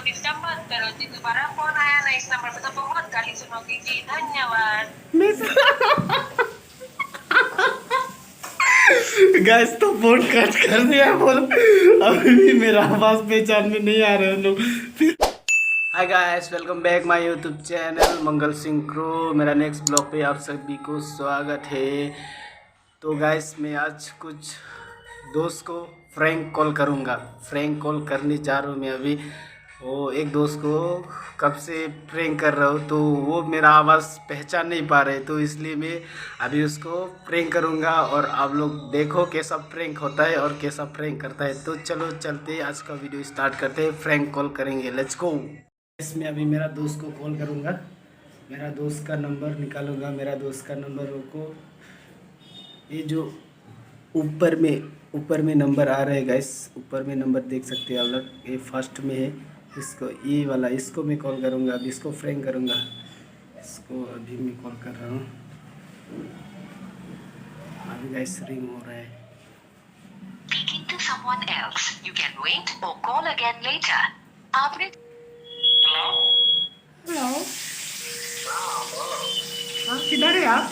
Disturb मत करो जी, दोबारा फोन आया ना इस नंबर पे तो बहुत गाली सुनोगी जी। धन्यवाद। गैस तो फोन कट कर दिया बोल। अभी भी मेरा आवाज पहचान में नहीं आ रहे हैं लोग फिर। Hi guys, welcome back my YouTube channel Mangal Singh crow. मेरा नेक्स्ट ब्लॉग पे आप सभी को स्वागत है। तो गाइस मैं आज कुछ दोस्त को फ्रैंक कॉल करूँगा। फ्रैंक कॉल करने जा रहा हूँ मैं अभी। वो एक दोस्त को कब से प्रैंक कर रहा हूँ, तो वो मेरा आवाज़ पहचान नहीं पा रहे, तो इसलिए मैं अभी उसको प्रैंक करूँगा और आप लोग देखो कैसा प्रैंक होता है और कैसा प्रैंक करता है। तो चलो चलते हैं, आज का वीडियो स्टार्ट करते हैं। फ्रैंक कॉल करेंगे, लेट्स गो। इसमें अभी मेरा दोस्त को कॉल करूँगा, मेरा दोस्त का नंबर निकालूंगा। मेरा दोस्त का नंबर को ये जो ऊपर में नंबर आ रहा है गाइस, ऊपर में नंबर देख सकते हैं आप लोग, ये फर्स्ट में है। इसको ये वाला, इसको मैं कॉल करूँगा, अभी इसको फ्रैंक करूँगा। इसको अभी मैं कॉल कर रहा हूँ। अभी गाइस रिंग हो रहा है। Speaking to someone else. You can wait or call again later. आपने हेलो हेलो, हाँ किधर है आप?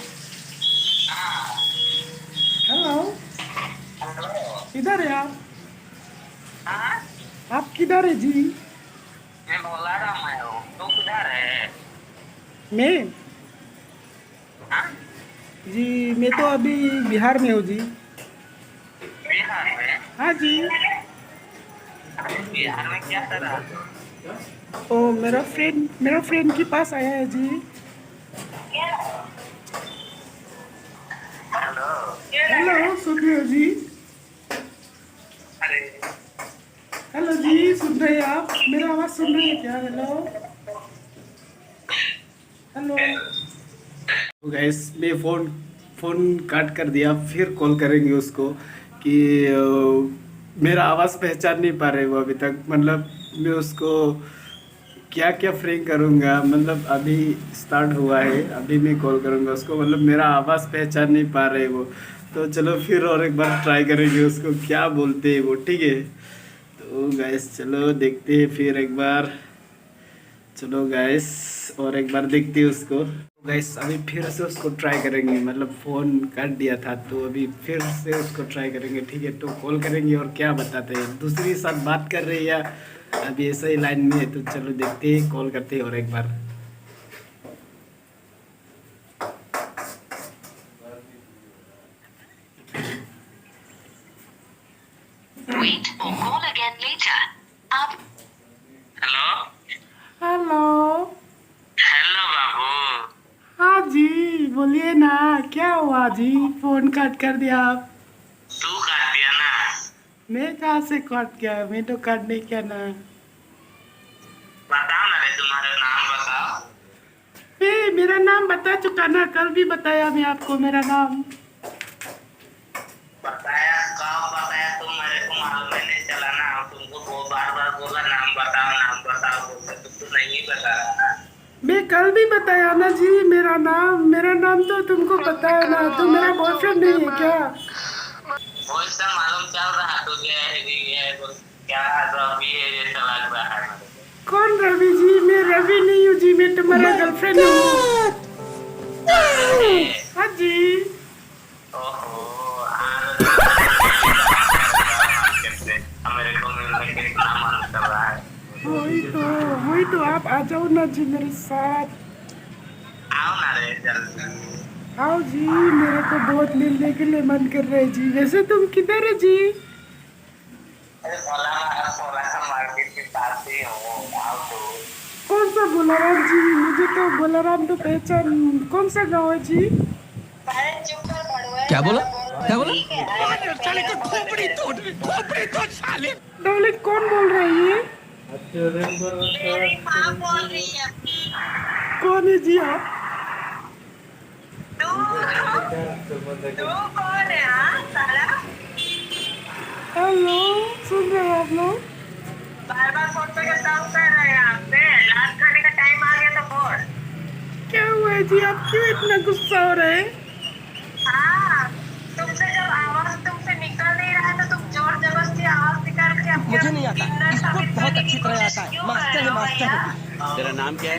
हेलो, किधर है आप? हाँ, आप किधर है जी? मैं बोला रहा हूँ, तू किधर है? मैं हाँ, जी, मैं तो अभी बिहार में हूँ जी। बिहार में? हाँ जी। बिहार में क्या कर रहा है? ओ मेरा फ्रेंड के पास आया है जी। हेलो। हेलो, सुन रहे हो जी? अरे हेलो जी, सुन रहे हैं आप? मेरा आवाज़ सुन रहे हैं क्या? Hello hello. तो गैस मैं फ़ोन काट कर दिया, फिर कॉल करेंगे उसको कि मेरा आवाज़ पहचान नहीं पा रहे वो अभी तक। मतलब मैं उसको क्या क्या फ्रैंक करूँगा, मतलब अभी स्टार्ट हुआ है, अभी मैं कॉल करूँगा उसको। मतलब मेरा आवाज़ पहचान नहीं पा रहे वो। तो चलो फिर और एक बार ट्राई करेंगे उसको, क्या बोलते हैं वो, ठीक है? तो गैस चलो देखते हैं फिर एक बार। चलो गैस और एक बार देखते हैं उसको। गैस अभी फिर से उसको ट्राई करेंगे, मतलब फ़ोन काट दिया था तो अभी फिर से उसको ट्राई करेंगे, ठीक है? तो कॉल करेंगे और क्या बताते हैं, दूसरी साथ बात कर रहे हैं या अभी ऐसा ही लाइन में है। तो चलो देखते हैं, कॉल करते हैं और एक बार। wait or call again later. आप हेलो हेलो। हेलो बाबू। हाँ जी, बोलिए ना, क्या हुआ जी? फ़ोन काट कर दिया आप? तू काट दिया ना? मैं कहाँ से काट गया? मैं तो काट नहीं किया ना। बताओ ना रे, तुम्हारा नाम बताओ। मेरा नाम बता चुका ना, कल भी बताया मैं आपको मेरा नाम। बताया कब बताया? तुम मेरे को मालूम ही नहीं चला ना। तुमको वो बार बार बोला नाम बताओ बोलते तुम तो नहीं बता रहा। मैं कल भी बताया ना जी, मेरा नाम तो तुमको बताया ना। तो मेरा बॉयफ्रेंड नहीं है क्या? वो इसका मालूम चल रहा तुझे ये क्या रवि है जैसा लग रहा है मेरे को। कौन रवि जी? मैं रवि नहीं हूँ जी, मैं तुम्हारा गर्लफ्रेंड हूँ। अरे, हाँ जी। ओहो, मेरे को मिलने के इतना मन कर रहा है। वही तो आप आ जाओ ना जी मेरे साथ। आओ ना रे जल्दी। आओ जी, मेरे को बहुत मिलने के लिए मन कर रहा है जी। वैसे तुम किधर है जी? अरे बोला मार्केट के पास ही हूँ, आओ तो। कौन सा बोलाराम जी? मुझे तो बोलाराम तो पहचान। कौन सा गाँव है जी? क्या बोला? क्या बोला? डॉर्लिंग कौन बोल रही है? मेरी माँ बोल रही है। कौन है जी आप? तू तू कौन है? हाँ साला, हेलो, सुन रहे हो आप लोग? बार बार फोन पे काम कर रहे हैं आपसे। रात खाने का टाइम आ गया तो बोल। क्या हुआ है जी? आप क्यों इतना गुस्सा हो रहे हैं? हाँ, तुमसे जब आवाज तुमसे निकल नहीं रहा है तो तुम जोर जबरदस्ती आवाज निकाल के अपने मुझे नहीं आता, इसको बहुत अच्छी तरह आता है। मास्टर है मास्टर। तेरा नाम क्या है?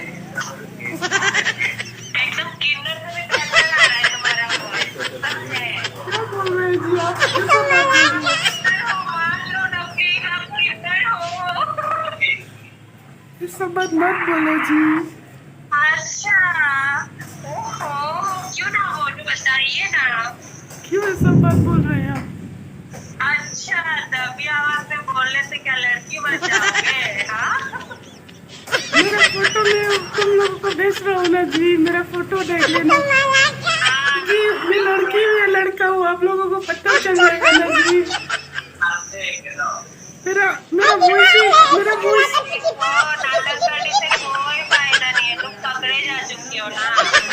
एकदम किन्नर से भी बेहतर आ रहा है तुम्हारा वॉइस। समझे? क्या बोल रहे हैं जी आप? कैसा बात कर रही हैं? मान लो ना कि आप किन्नर हो। ये सब बात मत बोलो जी। अच्छा, ओहो, क्यों ना बोलूं, बताइए ना। क्यों ये सब बात बोल रहे हैं आप? अच्छा, दबी आवाज में बोलने से क्या लड़की बन जाओगे? हाँ? मेरा फोटो मैं तुम लोगों को भेज रहा हूँ ना जी, मेरा फोटो देख लेना जी। मैं लड़की हूँ या लड़का हूँ आप लोगों को पता चल जाएगा ना जी। मेरा मेरा वॉइस नाटक करने से कोई फायदा नहीं है, तुम पकड़े जा चुके हो ना।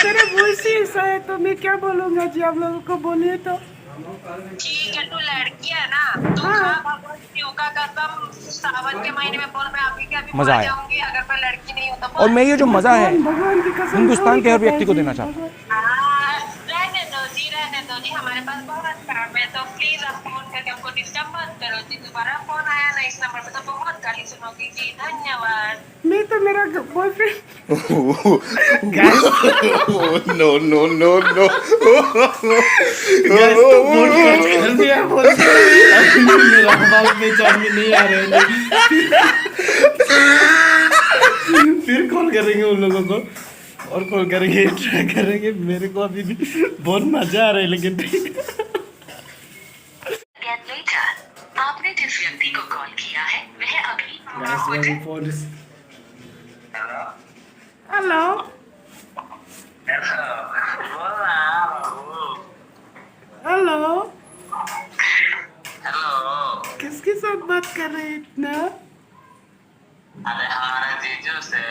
मेरा वॉइस ही ऐसा है तो मैं क्या बोलूँगा जी आप लोगों को, बोलिए तो। ठीक है, तू लड़की है ना, तू हाँ। खा भगवान शिव का कसम, सावन के महीने में बोल, मैं अभी के अभी मजा मर आया। जाऊंगी अगर मैं लड़की नहीं हूँ तो और मैं ये जो मजा है भगवान की कसम हिंदुस्तान के हर थोड़ी व्यक्ति को कहता है देना जी, चाहता हूँ। रहने दो जी, हमारे पास बहुत काम है, तो प्लीज आप फोन करके हमको डिस्टर्ब मत करो जी। दोबारा फोन आया ना इस नंबर पे तो बहुत गाली सुनोगी जी। धन्यवाद। मैं तो मेरा boyfriend no, no, no, no. Gas तो फोन कट कर दिया बोल के। अभी भी मेरा आवाज पहचान में नहीं आ रहे हैं लोग। फिर कॉल करेंगे उन लोगों को और कॉल करेंगे, ट्राई करेंगे। मेरे को अभी भी बहुत मजा आ रहा है लेकिन ठीक है। आपने जिस व्यक्ति को कॉल किया है वह अभी Guys, मेरी फोन हेलो हेलो हेलो, किसके साथ बात कर रहे हैं इतना? अरे हमारे जीजू से।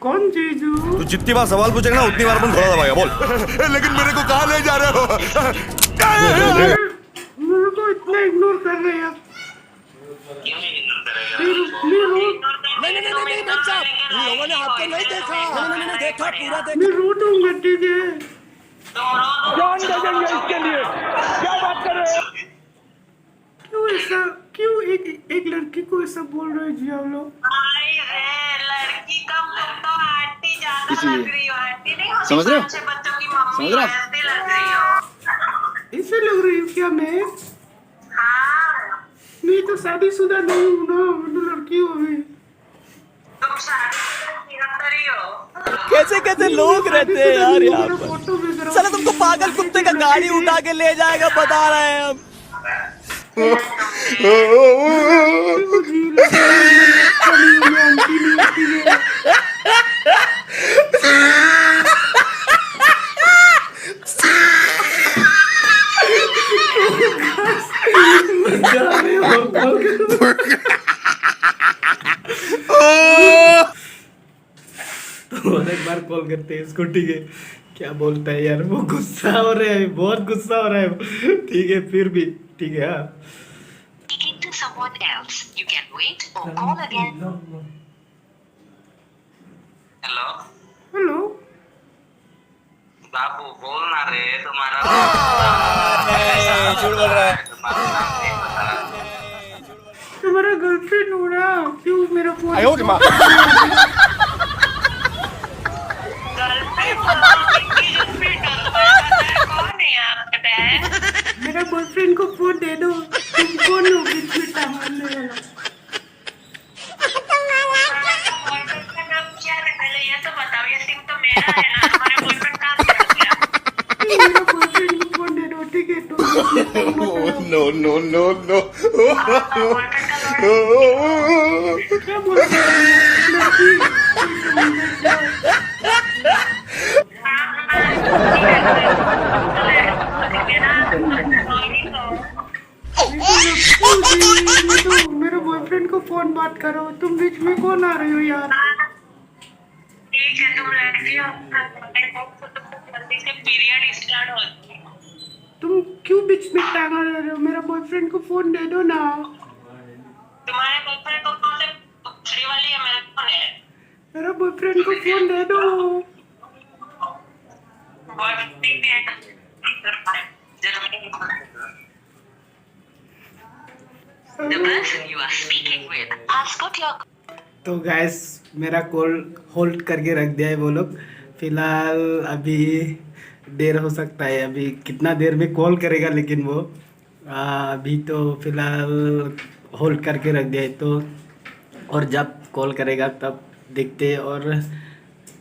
कौन जीजू? तू जितनी बार सवाल पूछेगा ना उतनी बार अपन घोड़ा दबाएगा बोल। लेकिन मेरे को कहाँ ले जा रहे हो? मेरे को इतना इग्नोर कर रहे हैं आप। क्यों इग्नोर करेगा? नहीं भाई साहब, इन लोगों ने आपको नहीं देखा। मैंने देखा, पूरा देखा। मैं रो दूंगा ठीक है। जान दे देंगे इसके लिए। क्या बात कर रहे हो? क्यों ऐसा, क्यों एक लड़की को ऐसा बोल रहे हैं जी आप लोग? आई रे, लड़की कम, तुम तो आंटी ज्यादा लग रही हो। आंटी नहीं होती, समझ रहे हो? 5-6 बच्चों की मम्मी समझ रहे हो? ऐसे लग रही हो। ऐसे लग रही हूँ क्या मैं? हाँ, मैं तो शादीशुदा नहीं हूँ ना, मैं तो लड़की हूँ अभी। तुम शादी रही हो। कैसे कैसे लोग रहते हैं यार यहाँ मेरा पर। फोटो भेज रहा हूँ। साला तुमको पागल कुत्ते का गाड़ी उठा के ले जाएगा, बता रहे हैं हम। क्यों जी लगता है मैं अच्छा नहीं हूँ, मैं आंटी नहीं होती है। मजा आ रही है और कॉल करो। तो और एक बार कॉल करते हैं इसको, ठीक है? क्या बोलता है यार, वो गुस्सा हो रहा है, बहुत गुस्सा हो रहा है। ठीक है फिर भी ठीक है। हाँ Speaking to someone else, you can wait or call again. Hello hello बाबू, बोलना रे, तुम्हारा झूठ बोल रहा है। तुम्हारा नाम नहीं पता। तुम्हारा गर्लफ्रेंड हो रहा, क्यों मेरा फोन? आयो कि माँ। कौन है आपका? मेरा बॉयफ्रेंड को फोन दे दो। तुम कौन हो बीच में टांगने वाला? बॉयफ्रेंड का नाम क्या है पहले ये तो बताओ। ये सिम तो मेरा है ना, हमारे बॉयफ्रेंड कहाँ से आ गया? मेरा बॉयफ्रेंड को फोन दे दो ठीक है? तुम no, no, no, no. Boyfriend का लड़का क्या बोल रहे हो लड़की? मेरे बॉयफ्रेंड को फोन बात करो, तुम बीच में कौन आ रही हो यार? ठीक है, तुम लड़की हो, जल्दी से पीरियड स्टार्ट होती है। तुम क्यों बीच में टांगा रहे हो? मेरा बॉयफ्रेंड को फोन दे दो ना। तुम्हारे बॉयफ्रेंड को कौन से दूसरी वाली है? मेरा कौन है? मेरा बॉयफ्रेंड को फोन दे दो। बॉयफ्रेंड है The person you are speaking with has got your तो गैस मेरा कॉल होल्ड करके रख दिया है वो लोग। फिलहाल अभी देर हो सकता है, अभी कितना देर में कॉल करेगा, लेकिन वो अभी तो फिलहाल होल्ड करके रख दिया है। तो और जब कॉल करेगा तब देखते हैं। और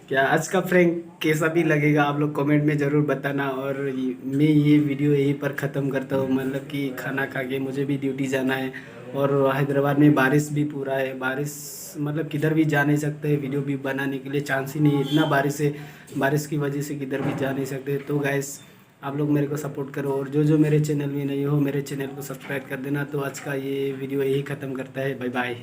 क्या आज का प्रैंक कैसा भी लगेगा आप लोग कमेंट में ज़रूर बताना। और मैं ये वीडियो यहीं पर ख़त्म करता हूँ, मतलब कि खाना खा के मुझे भी ड्यूटी जाना है। और हैदराबाद में बारिश भी पूरा है, बारिश मतलब किधर भी जा नहीं सकते, वीडियो भी बनाने के लिए चांस ही नहीं है, इतना बारिश है। बारिश की वजह से किधर भी जा नहीं सकते। तो गाइस आप लोग मेरे को सपोर्ट करो, और जो मेरे चैनल में नहीं हो मेरे चैनल को सब्सक्राइब कर देना। तो आज का ये वीडियो यही ख़त्म करता है, बाय बाय।